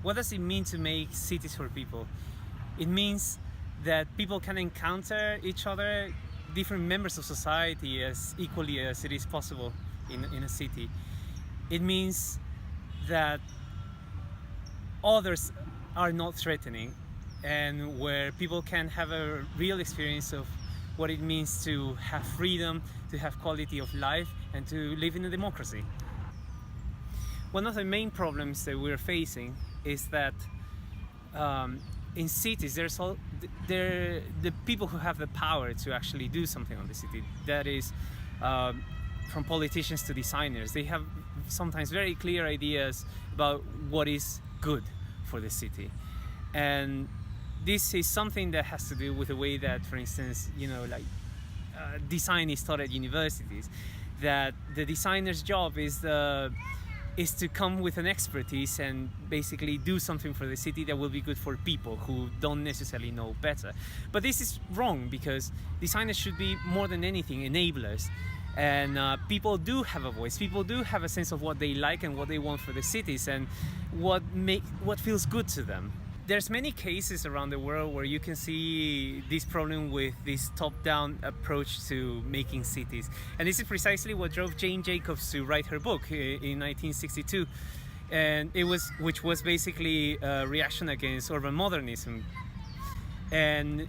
What does it mean to make cities for people? It means that people can encounter each other, different members of society, as equally as it is possible in a city. It means that others are not threatening, and where people can have a real experience of what it means to have freedom, to have quality of life, and to live in a democracy. One of the main problems that we're facing is that in cities the people who have the power to actually do something on the city, that is from politicians to designers, they have sometimes very clear ideas about what is good for the city. And this is something that has to do with the way that, for instance, design is taught at universities, that the designer's job is to come with an expertise and basically do something for the city that will be good for people who don't necessarily know better. But this is wrong, because designers should be, more than anything, enablers. And people do have a voice, people do have a sense of what they like and what they want for the cities and what feels good to them. There's many cases around the world where you can see this problem with this top-down approach to making cities. And this is precisely what drove Jane Jacobs to write her book in 1962. And which was basically a reaction against urban modernism. And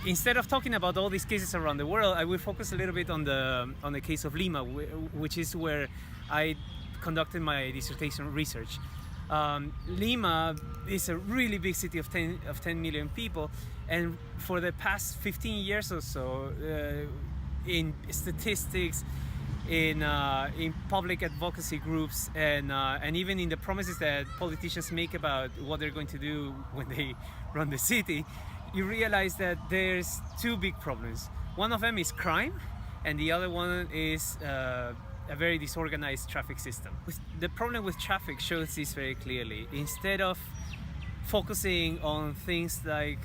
instead of talking about all these cases around the world, I will focus a little bit on the case of Lima, which is where I conducted my dissertation research. Lima is a really big city of 10 million people, and for the past 15 years or so, in statistics, in public advocacy groups, and even in the promises that politicians make about what they're going to do when they run the city, you realize that there's two big problems. One of them is crime, and the other one is a very disorganized traffic system. The problem with traffic shows this very clearly. Instead of focusing on things like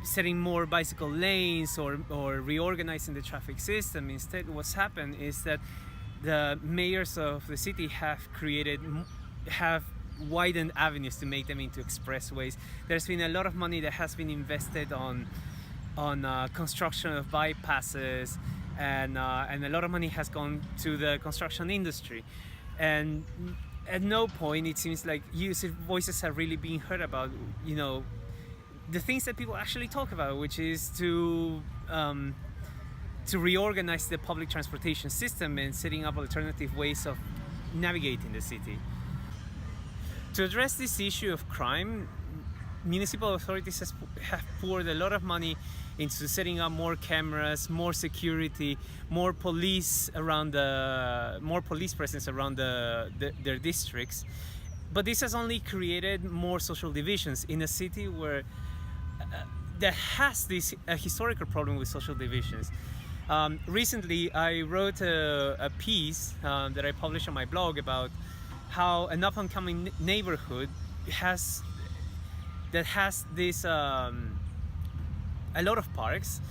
setting more bicycle lanes or reorganizing the traffic system, instead what's happened is that the mayors of the city have widened avenues to make them into expressways. There's been a lot of money that has been invested on construction of bypasses, and a lot of money has gone to the construction industry. And at no point it seems like user voices are really being heard about, the things that people actually talk about, which is to reorganize the public transportation system and setting up alternative ways of navigating the city. To address this issue of crime, municipal authorities have poured a lot of money into setting up more cameras, more security, more police presence around their districts. But this has only created more social divisions in a city where that has a historical problem with social divisions. Recently, I wrote a piece that I published on my blog about how an up-and-coming neighborhood has this a lot of parks,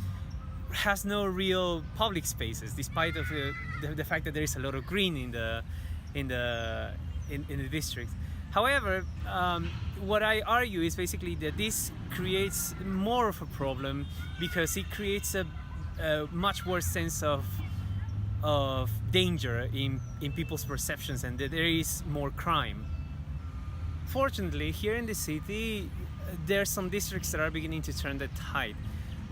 has no real public spaces, despite of the fact that there is a lot of green in the district. However, what I argue is basically that this creates more of a problem, because it creates a much worse sense of danger in people's perceptions, and that there is more crime. Fortunately, here in the city, there are some districts that are beginning to turn the tide.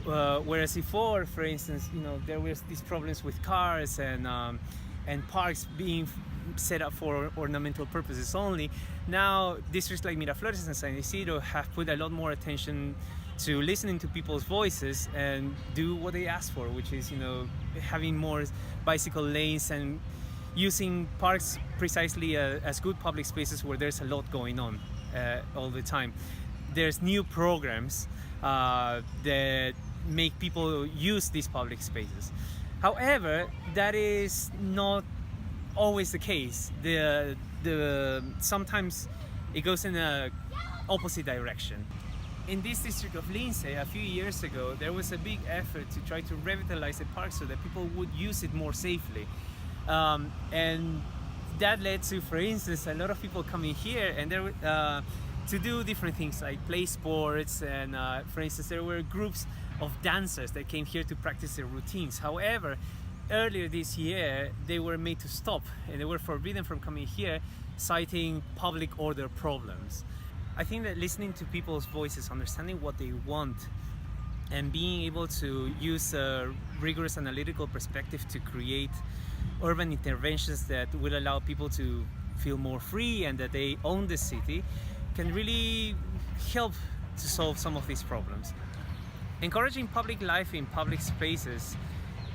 Whereas before, for instance, there was these problems with cars and parks being set up for ornamental purposes only. Now, districts like Miraflores and San Isidro have put a lot more attention to listening to people's voices and do what they ask for, which is, having more bicycle lanes and using parks precisely as good public spaces where there's a lot going on all the time. There's new programs that make people use these public spaces. However, that is not always the case. Sometimes it goes in a opposite direction. In this district of Lince, a few years ago, there was a big effort to try to revitalize the park so that people would use it more safely. And that led to, for instance, a lot of people coming here and there to do different things like play sports, and for instance there were groups of dancers that came here to practice their routines. However, earlier this year they were made to stop and they were forbidden from coming here, citing public order problems. I think that listening to people's voices, understanding what they want, and being able to use a rigorous analytical perspective to create urban interventions that will allow people to feel more free and that they own the city can really help to solve some of these problems. Encouraging public life in public spaces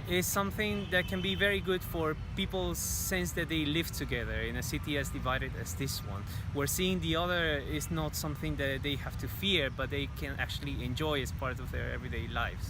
is something that can be very good for people's sense that they live together in a city as divided as this one, where seeing the other is not something that they have to fear, but they can actually enjoy as part of their everyday lives.